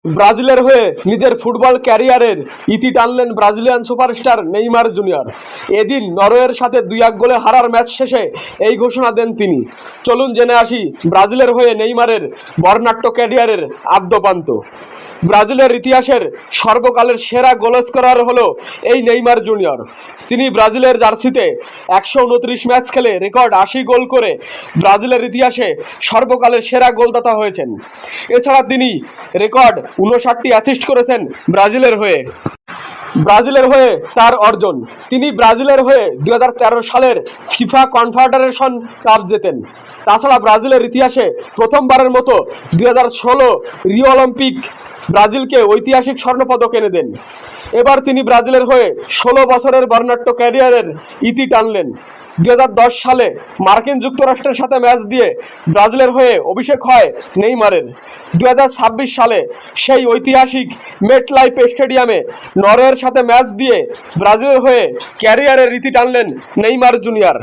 ব্রাজিলের হয়ে নিজের ফুটবল ক্যারিয়ারের ইতি টানলেন ব্রাজিলিয়ান সুপারস্টার নেইমার জুনিয়র। এদিন নরওয়ের সাথে 2-1 গোলে হারার ম্যাচ শেষে এই ঘোষণা দেন তিনি। চলুন জেনে আসি ব্রাজিলের হয়ে নেইমারের বর্ণাঢ্য ক্যারিয়ারের আদ্যপান্ত। ব্রাজিলের ইতিহাসের সর্বকালের সেরা গোল স্কোরার হলো এই নেইমার জুনিয়র। তিনি ব্রাজিলের জার্সিতে 129 ম্যাচ খেলে রেকর্ড 80 গোল করে ব্রাজিলের ইতিহাসে সর্বকালের সেরা গোলদাতা হয়েছেন। এছাড়া তিনি রেকর্ড 59টি অ্যাসিস্ট করেছেন ব্রাজিলের হয়ে। তার অর্জন, তিনি ব্রাজিলের হয়ে 2013 সালের ফিফা কনফেডারেশন কাপ জেতেন। তাছাড়া ব্রাজিলের ইতিহাসে প্রথমবারের মতো 2016 রিও অলিম্পিক ব্রাজিলকে ঐতিহাসিক স্বর্ণপদক এনে দেন। এবার তিনি ব্রাজিলের হয়ে 16 বছরের বর্ণাঢ্য ক্যারিয়ারের ইতি টানলেন। 2010 সালে মার্কিন যুক্তরাষ্ট্রের সাথে ম্যাচ দিয়ে ব্রাজিলের হয়ে অভিষেক হয় নেইমারের। 2026 সালে সেই ঐতিহাসিক মেটলাইফ স্টেডিয়ামে নরওয়ের সাথে ম্যাচ দিয়ে ব্রাজিলের হয়ে ক্যারিয়ারের ইতি টানলেন নেইমার জুনিয়র।